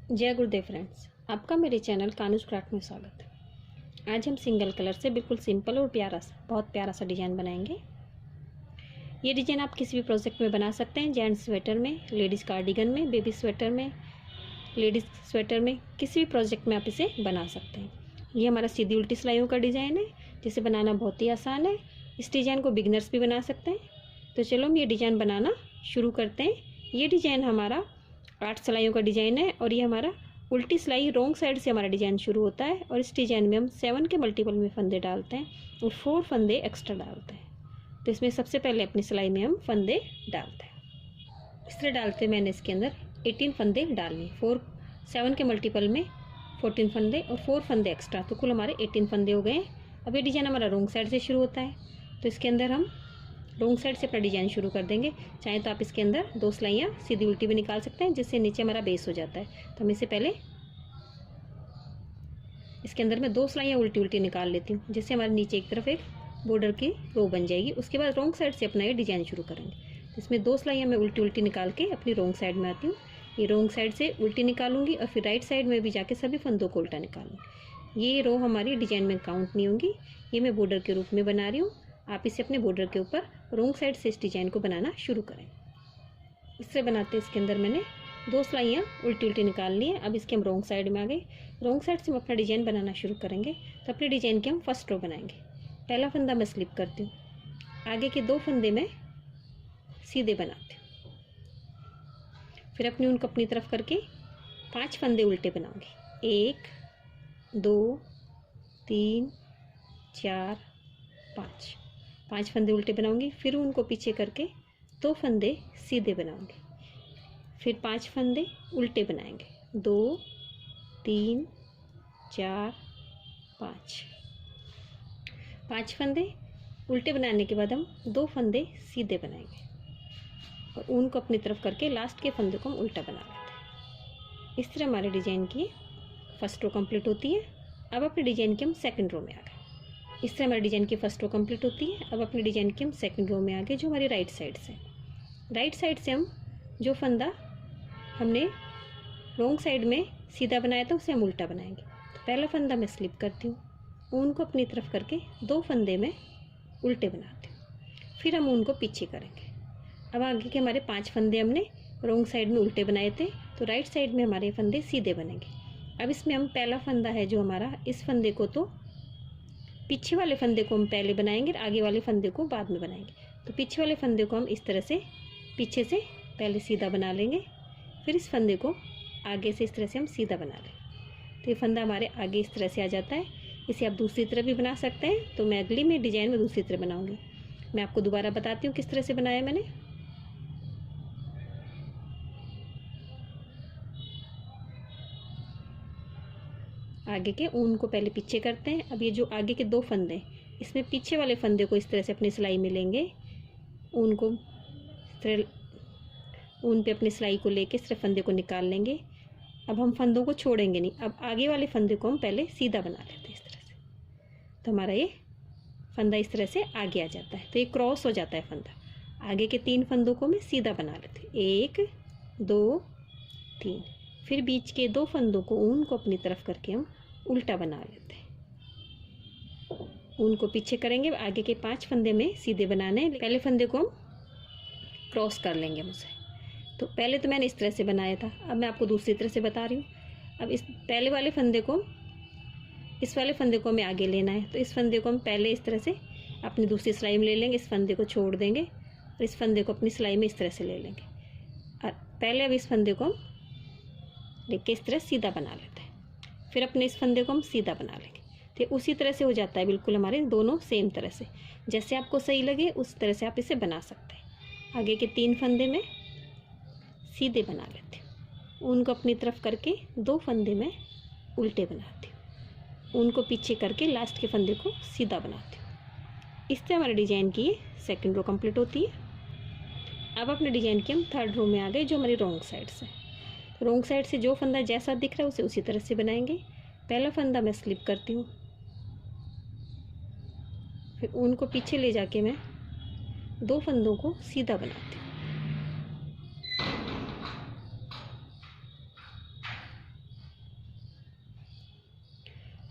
जय गुरुदेव फ्रेंड्स, आपका मेरे चैनल कानूज क्राफ्ट में स्वागत है। आज हम सिंगल कलर से बिल्कुल सिंपल और बहुत प्यारा सा डिज़ाइन बनाएंगे। ये डिज़ाइन आप किसी भी प्रोजेक्ट में बना सकते हैं। जेंट्स स्वेटर में, लेडीज़ कार्डिगन में, बेबी स्वेटर में, लेडीज़ स्वेटर में, किसी भी प्रोजेक्ट में आप इसे बना सकते हैं। ये हमारा सीधी उल्टी सिलाइयों का डिज़ाइन है, जिसे बनाना बहुत ही आसान है। इस डिज़ाइन को बिगनर्स भी बना सकते हैं। तो चलो हम ये डिज़ाइन बनाना शुरू करते हैं। ये डिज़ाइन हमारा 8 सिलाइयों का डिज़ाइन है और ये हमारा उल्टी सिलाई रोंग साइड से हमारा डिज़ाइन शुरू होता है। और इस डिज़ाइन में हम 7 के मल्टीपल में फंदे डालते हैं और 4 फंदे एक्स्ट्रा डालते हैं। तो इसमें सबसे पहले अपनी सिलाई में हम फंदे डालते हैं। इस तरह डालते मैंने इसके अंदर 18 फंदे डालने, 7 के मल्टीपल में 14 फंदे और 4 फंदे एक्स्ट्रा, तो कुल हमारे 18 फंदे हो गए। अब ये डिज़ाइन हमारा रोंग साइड से शुरू होता है, तो इसके अंदर हम रोंग साइड से अपना डिज़ाइन शुरू कर देंगे। चाहे तो आप इसके अंदर 2 सिलाइयाँ सीधी उल्टी भी निकाल सकते हैं, जिससे नीचे हमारा बेस हो जाता है। तो हम इससे पहले इसके अंदर मैं 2 सिलाइयाँ उल्टी उल्टी निकाल लेती हूँ, जिससे हमारे नीचे एक तरफ एक बॉर्डर की रो बन जाएगी। उसके बाद रोंग साइड से अपना ये डिज़ाइन शुरू करेंगे। इसमें 2 सिलाइयाँ मैं उल्टी उल्टी निकाल के अपनी रोंग साइड में आती हूँ। ये रोंग साइड से उल्टी निकालूंगी और फिर राइट साइड में भी जाके सभी फंदों को उल्टा निकालूंगी। ये रो हमारी डिज़ाइन में काउंट नहीं होंगी, ये मैं बॉर्डर के रूप में बना रही हूँ। आप इसे अपने बॉर्डर के ऊपर रोंग साइड से इस डिज़ाइन को बनाना शुरू करें। इससे बनाते इसके अंदर मैंने 2 सिलाइयाँ उल्टी उल्टी निकाल ली हैं। अब इसके हम रोंग साइड में आ गए। रोंग साइड से हम अपना डिज़ाइन बनाना शुरू करेंगे। तो अपने डिज़ाइन के हम फर्स्ट रो बनाएंगे। पहला फंदा मैं स्लिप करती हूँ, आगे के 2 फंदे मैं सीधे बनाती हूँ। फिर अपनी उनको अपनी तरफ करके 5 फंदे उल्टे बनाऊंगी। 1 2 3 4 5 फंदे उल्टे बनाऊंगी। फिर उनको पीछे करके 2 फंदे सीधे बनाऊंगी। फिर 5 फंदे उल्टे बनाएंगे। 2 3 4 5 फंदे उल्टे बनाने के बाद हम 2 फंदे सीधे बनाएंगे और उनको अपनी तरफ करके लास्ट के फंदे को हम उल्टा बना लेते हैं। इस तरह हमारे डिज़ाइन की फर्स्ट रो कंप्लीट होती है। अब अपने डिज़ाइन के हम सेकंड रो में आ गए। इस तरह हमारी डिज़ाइन की फर्स्ट रो कंप्लीट होती है। अब अपने डिज़ाइन के हम सेकंड रो में आ गए, जो हमारी राइट साइड से हम जो फंदा हमने रोंग साइड में सीधा बनाया था उसे हम उल्टा बनाएंगे। तो पहला फंदा मैं स्लिप करती हूँ, ऊन को अपनी तरफ करके 2 फंदे में उल्टे बनाती हूँ। फिर हम ऊन को पीछे करेंगे। अब आगे के हमारे 5 फंदे हमने रोंग साइड में उल्टे बनाए थे, तो राइट साइड में हमारे फंदे सीधे बनेंगे। अब इसमें हम पहला फंदा है जो हमारा, इस फंदे को तो पीछे वाले फंदे को हम पहले बनाएंगे और आगे वाले फंदे को बाद में बनाएंगे। तो पीछे वाले फंदे को हम इस तरह से पीछे से पहले सीधा बना लेंगे, फिर इस फंदे को आगे से इस तरह से हम सीधा बना लेंगे। तो ये फंदा हमारे आगे इस तरह से आ जाता है। इसे आप दूसरी तरफ भी बना सकते हैं, तो मैं अगली में डिज़ाइन में दूसरी तरफ बनाऊंगी। मैं आपको दोबारा बताती हूँ किस तरह से बनाया मैंने। आगे के ऊन को पहले पीछे करते हैं। अब ये जो आगे के 2 फंदे, इसमें पीछे वाले फंदे को इस तरह से अपनी सिलाई में लेंगे। ऊन को इस तरह ऊन पे अपनी सिलाई को लेके इस तरह फंदे को निकाल लेंगे। अब हम फंदों को छोड़ेंगे नहीं। अब आगे वाले फंदे को हम पहले सीधा बना लेते हैं इस तरह से। तो हमारा ये फंदा इस तरह से आगे आ जाता है। तो ये क्रॉस हो जाता है फंदा। आगे के 3 फंदों को मैं सीधा बना लेती हूँ, 1 2 3। फिर बीच के 2 फंदों को ऊन को अपनी तरफ करके हम उल्टा बना लेते हैं। ऊन को पीछे करेंगे। आगे के 5 फंदे में सीधे बनाने हैं। पहले फंदे को हम क्रॉस कर लेंगे मुझसे। तो पहले तो मैंने इस तरह से बनाया था, अब मैं आपको दूसरी तरह से बता रही हूँ। अब इस पहले वाले फंदे को, इस वाले फंदे को हमें आगे लेना है। तो इस फंदे को हम पहले इस तरह से अपनी दूसरी सिलाई में ले लेंगे, इस फंदे को छोड़ देंगे और इस फंदे को अपनी सिलाई में इस तरह से ले लेंगे। और पहले अब इस फंदे को हम लेके इस तरह सीधा बना लेते हैं। फिर अपने इस फंदे को हम सीधा बना लेंगे। तो उसी तरह से हो जाता है, बिल्कुल हमारे दोनों सेम तरह से। जैसे आपको सही लगे उस तरह से आप इसे बना सकते हैं। आगे के 3 फंदे में सीधे बना लेते हैं। ऊन को अपनी तरफ करके 2 फंदे में उल्टे बनाती हूँ। ऊन को पीछे करके लास्ट के फंदे को सीधा बनाती हूँ। इस तरह हमारे डिज़ाइन की सेकंड रो कंप्लीट होती है। अब अपने डिज़ाइन के हम थर्ड रो में आ गए, जो हमारी रोंग साइड से। रोंग साइड से जो फंदा जैसा दिख रहा है उसे उसी तरह से बनाएंगे। पहला फंदा मैं स्लिप करती हूँ, फिर ऊन को पीछे ले जाके मैं 2 फंदों को सीधा बनाती हूँ।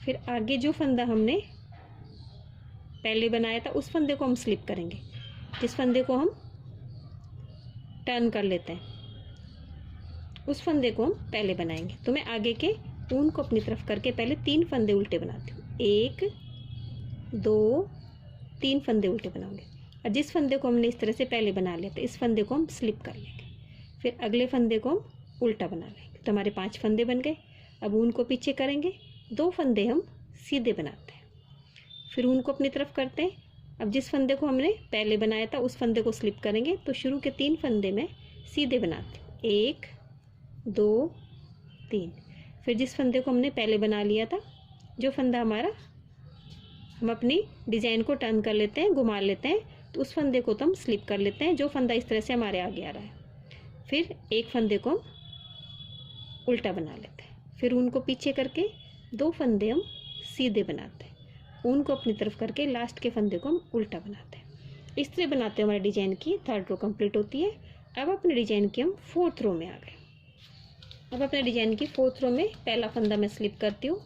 फिर आगे जो फंदा हमने पहले बनाया था उस फंदे को हम स्लिप करेंगे, जिस फंदे को हम टर्न कर लेते हैं उस फंदे को हम पहले बनाएंगे। तो मैं आगे के ऊन को अपनी तरफ करके पहले 3 फंदे उल्टे बनाती हूँ, 1 2 3 फंदे उल्टे बनाऊंगे। और जिस फंदे को हमने इस तरह से पहले बना लिया था इस फंदे को हम स्लिप कर लेंगे, फिर अगले फंदे को हम उल्टा बना लेंगे। तो हमारे 5 फंदे बन गए। अब ऊन को पीछे करेंगे, 2 फंदे हम सीधे बनाते हैं, फिर ऊन को अपनी तरफ करते हैं। अब जिस फंदे को हमने पहले बनाया था उस फंदे को स्लिप करेंगे, तो शुरू के 3 फंदे में सीधे बनाते हैं, 1 2 3। फिर जिस फंदे को हमने पहले बना लिया था, जो फंदा हमारा हम अपनी डिज़ाइन को टर्न कर लेते हैं, घुमा लेते हैं, तो उस फंदे को तो हम स्लिप कर लेते हैं, जो फंदा इस तरह से हमारे आगे आ रहा है। फिर एक फंदे को हम उल्टा बना लेते हैं, फिर ऊन को पीछे करके 2 फंदे हम सीधे बनाते हैं, ऊन को अपनी तरफ करके लास्ट के फंदे को हम उल्टा बनाते हैं। इस तरह बनाते हैं हमारे डिज़ाइन की 3rd रो कंप्लीट होती है। अब अपने डिज़ाइन की हम 4th रो में आ गए। अब अपने डिज़ाइन की 4th रो में पहला फंदा मैं स्लिप करती हूँ,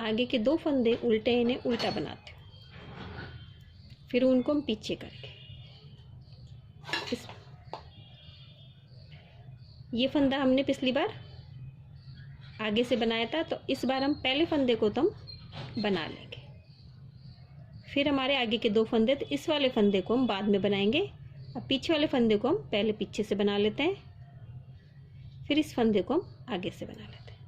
आगे के 2 फंदे उल्टे इन्हें उल्टा बनाती हूँ, फिर ऊन को हम पीछे करके ये फंदा हमने पिछली बार आगे से बनाया था, तो इस बार हम पहले फंदे को तो हम बना लेंगे। फिर हमारे आगे के 2 फंदे, तो इस वाले फंदे को हम बाद में बनाएंगे। अब पीछे वाले फंदे को हम पहले पीछे से बना लेते हैं, फिर इस फंदे को हम आगे से बना लेते हैं।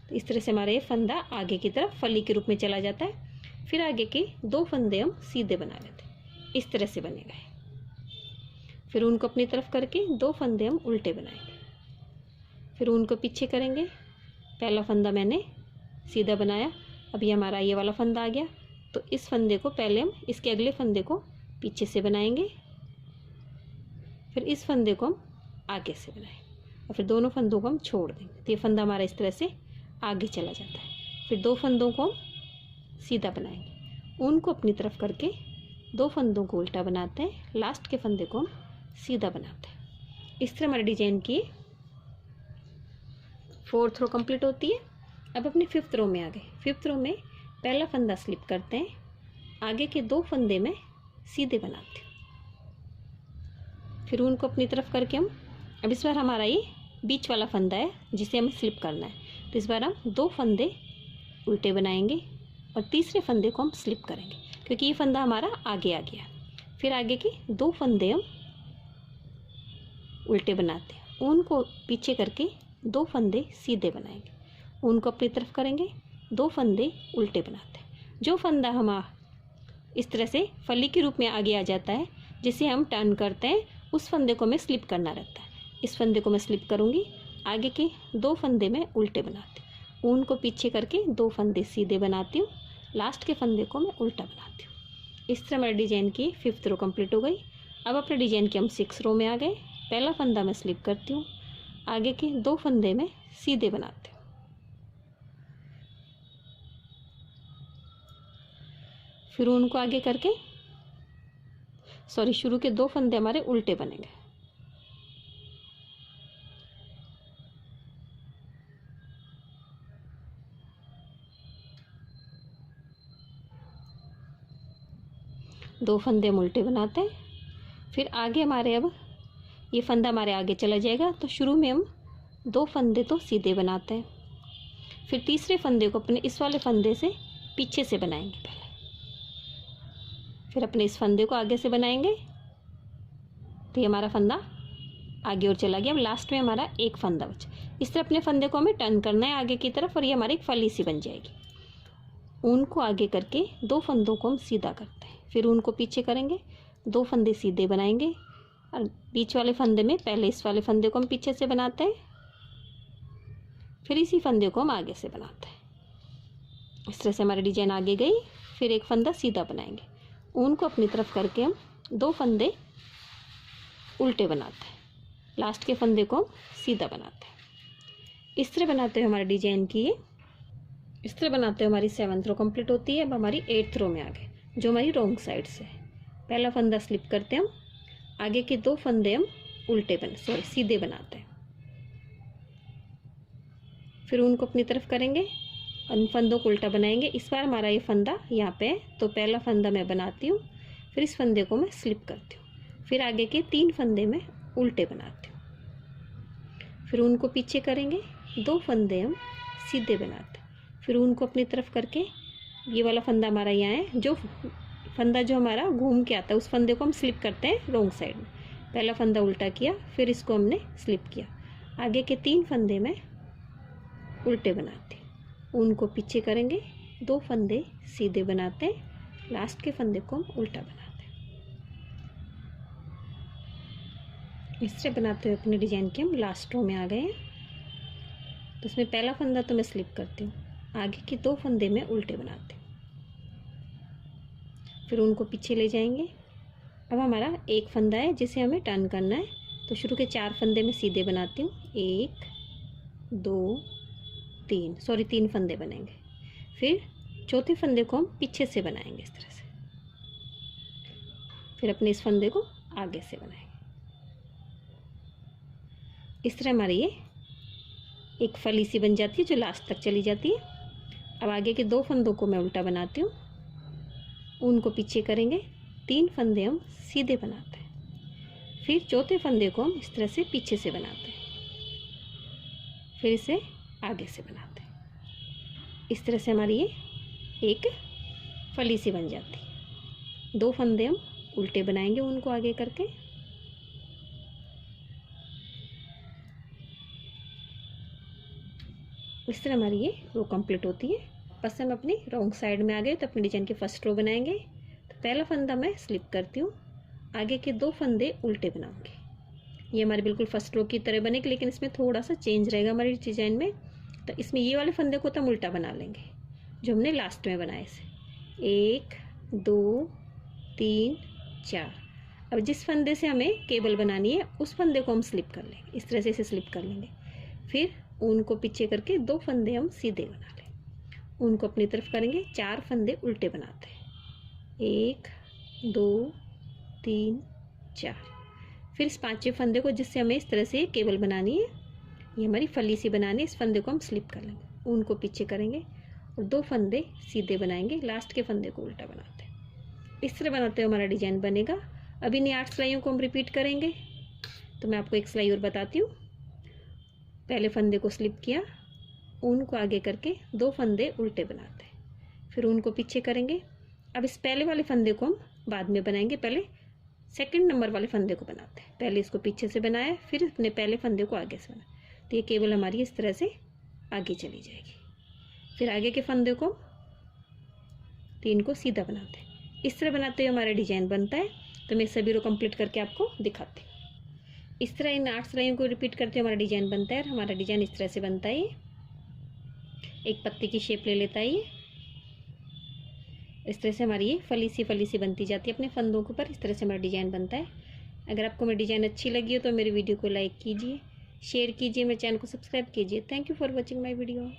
तो इस तरह से हमारा ये फंदा आगे की तरफ फली के रूप में चला जाता है। फिर आगे के 2 फंदे हम सीधे बना लेते हैं, इस तरह से बनेगा। फिर उनको अपनी तरफ करके 2 फंदे हम उल्टे बनाएंगे, फिर उनको पीछे करेंगे। पहला फंदा मैंने सीधा बनाया, अब ये हमारा ये वाला फंदा आ गया, तो इस फंदे को पहले हम इसके अगले फंदे को पीछे से बनाएंगे, फिर इस फंदे को हम आगे से बनाएंगे और फिर दोनों फंदों को हम छोड़ देंगे। तो ये फंदा हमारा इस तरह से आगे चला जाता है। फिर 2 फंदों को हम सीधा बनाएंगे, उनको अपनी तरफ करके 2 फंदों को उल्टा बनाते हैं, लास्ट के फंदे को हम सीधा बनाते हैं। इस तरह हमारे डिजाइन की 4th रो कंप्लीट होती है। अब अपनी 5th रो में आ गए। 5th रो में पहला फंदा स्लिप करते हैं, आगे के 2 फंदे में सीधे बनाते हैं, फिर उनको अपनी तरफ करके हम अब इस बार हमारा ये बीच वाला फंदा है जिसे हमें स्लिप करना है, तो इस बार हम 2 फंदे उल्टे बनाएंगे और तीसरे फंदे को हम स्लिप करेंगे, क्योंकि ये फंदा हमारा आगे आ गया। फिर आगे के 2 फंदे हम उल्टे बनाते हैं, उनको पीछे करके 2 फंदे सीधे बनाएंगे, उनको अपनी तरफ करेंगे, 2 फंदे उल्टे बनाते हैं। जो फंदा हमारा इस तरह से फली के रूप में आगे आ जाता है, जिसे हम टर्न करते हैं, उस फंदे को हमें स्लिप करना रहता है। इस फंदे को मैं स्लिप करूँगी, आगे के 2 फंदे में उल्टे बनाती हूँ, ऊन को पीछे करके 2 फंदे सीधे बनाती हूँ, लास्ट के फंदे को मैं उल्टा बनाती हूँ। इस तरह हमारे डिजाइन की 5th रो कंप्लीट हो गई। अब अपने डिजाइन के हम 6th रो में आ गए। पहला फंदा मैं स्लिप करती हूँ, आगे के 2 फंदे में सीधे बनाती हूँ, फिर उनको आगे करके शुरू के 2 फंदे हमारे उल्टे बनेंगे, दो फंदे हम उल्टे बनाते हैं। फिर आगे हमारे अब ये फंदा हमारे आगे चला जाएगा, तो शुरू में हम 2 फंदे तो सीधे बनाते हैं, फिर तीसरे फंदे को अपने इस वाले फंदे से पीछे से बनाएंगे पहले, फिर अपने इस फंदे को आगे से बनाएंगे, तो ये हमारा फंदा आगे और चला गया। अब लास्ट में हमारा एक फंदा बचा। इस तरह अपने फंदे को हमें टर्न करना है आगे की तरफ, और ये हमारी एक फली सी बन जाएगी। ऊन को आगे करके 2 फंदों को हम सीधा करते हैं, फिर ऊन को पीछे करेंगे, 2 फंदे सीधे बनाएंगे, और बीच वाले फंदे में पहले इस वाले फंदे को हम पीछे से बनाते हैं, फिर इसी फंदे को हम आगे से बनाते हैं। इस तरह से हमारी डिजाइन आगे गई। फिर एक फंदा सीधा बनाएंगे, ऊन को अपनी तरफ करके हम 2 फंदे उल्टे बनाते हैं, लास्ट के फंदे को सीधा बनाते हैं। इस तरह बनाते हुए हमारी डिजाइन की इस तरह बनाते हुए हमारी 7th रो कंप्लीट होती है। अब हमारी 8th रो में आ गए, जो हमारी रॉन्ग साइड से है। पहला फंदा स्लिप करते हैं हम, आगे के 2 फंदे हम सीधे बनाते हैं, फिर उनको अपनी तरफ करेंगे, उन फंदों को उल्टा बनाएंगे। इस बार हमारा ये फंदा यहाँ पे है, तो पहला फंदा मैं बनाती हूँ, फिर इस फंदे को मैं स्लिप करती हूँ, फिर आगे के 3 फंदे में उल्टे बनाती हूँ, फिर उनको पीछे करेंगे, 2 फंदे हम सीधे बनाते हैं, फिर उनको अपनी तरफ करके ये वाला फंदा हमारा यहाँ है, जो फंदा जो हमारा घूम के आता है उस फंदे को हम स्लिप करते हैं रॉन्ग साइड में। पहला फंदा उल्टा किया, फिर इसको हमने स्लिप किया, आगे के 3 फंदे में उल्टे बनाते हैं, उनको पीछे करेंगे, 2 फंदे सीधे बनाते हैं, लास्ट के फंदे को हम उल्टा बनाते हैं। इस तरह बनाते हुए अपने डिजाइन के हम लास्ट रो में आ गए हैं। तो इसमें पहला फंदा तो मैं स्लिप करती हूँ, आगे के 2 फंदे में उल्टे बनाते हैं, फिर उनको पीछे ले जाएंगे। अब हमारा एक फंदा है जिसे हमें टर्न करना है, तो शुरू के 4 फंदे में सीधे बनाती हूँ, 1 2 3, सॉरी 3 फंदे बनेंगे, फिर चौथे फंदे को हम पीछे से बनाएंगे इस तरह से, फिर अपने इस फंदे को आगे से बनाएंगे। इस तरह हमारी ये एक फली सी बन जाती है जो लास्ट तक चली जाती है। अब आगे के 2 फंदों को मैं उल्टा बनाती हूँ, उनको पीछे करेंगे, 3 फंदे हम सीधे बनाते हैं, फिर चौथे फंदे को हम इस तरह से पीछे से बनाते हैं, फिर इसे आगे से बनाते हैं। इस तरह से हमारी ये एक फली सी बन जाती है। 2 फंदे हम उल्टे बनाएंगे उनको आगे करके, इस तरह हमारी ये रो कंप्लीट होती है। बस हम अपनी रॉन्ग साइड में आ गए, तो अपने डिजाइन की फर्स्ट रो बनाएंगे। तो पहला फंदा मैं स्लिप करती हूँ, आगे के 2 फंदे उल्टे बनाऊंगी। ये हमारी बिल्कुल फर्स्ट रो की तरह बनेगी, लेकिन इसमें थोड़ा सा चेंज रहेगा हमारी डिजाइन में। तो इसमें ये वाले फंदे को तो हम उल्टा बना लेंगे जो हमने लास्ट में बनाए से, 1 2 3 4। अब जिस फंदे से हमें केबल बनानी है उस फंदे को हम स्लिप कर लेंगे, इस तरह से इसे स्लिप कर लेंगे, फिर उनको पीछे करके 2 फंदे हम सीधे बना लें, उनको अपनी तरफ करेंगे, 4 फंदे उल्टे बनाते हैं, 1 2 3 4। फिर इस 5वें फंदे को जिससे हमें इस तरह से केबल बनानी है, ये हमारी फली सी बनानी है, इस फंदे को हम स्लिप कर लेंगे, उनको पीछे करेंगे और 2 फंदे सीधे बनाएंगे, लास्ट के फंदे को उल्टा बनाते हैं। इस तरह बनाते हुए हमारा डिजाइन बनेगा। अब इन 8 सिलाइयों को हम रिपीट करेंगे। तो मैं आपको एक सिलाई और बताती हूँ। पहले फंदे को स्लिप किया, उनको आगे करके 2 फंदे उल्टे बनाते हैं, फिर उनको पीछे करेंगे। अब इस पहले वाले फंदे को हम बाद में बनाएंगे, पहले सेकंड नंबर वाले फंदे को बनाते हैं। पहले इसको पीछे से बनाया, फिर अपने पहले फंदे को आगे से बनाया, तो ये केबल हमारी इस तरह से आगे चली जाएगी। फिर आगे के फंदे को 3 को सीधा बनाते हैं। इस तरह बनाते हुए हमारा डिजाइन बनता है। तो मैं सभी रो कंप्लीट करके आपको दिखाती हूँ। इस तरह इन 8 सिलाइयों को रिपीट करते हुए हमारा डिजाइन बनता है, और हमारा डिजाइन इस तरह से बनता है। एक पत्ते की शेप ले लेता है ये, इस तरह से हमारी ये फली सी बनती जाती है अपने फंदों के ऊपर। इस तरह से हमारा डिजाइन बनता है। अगर आपको मेरी डिजाइन अच्छी लगी हो तो मेरी वीडियो को लाइक कीजिए, शेयर कीजिए, मेरे चैनल को सब्सक्राइब कीजिए। Thank you for watching my video.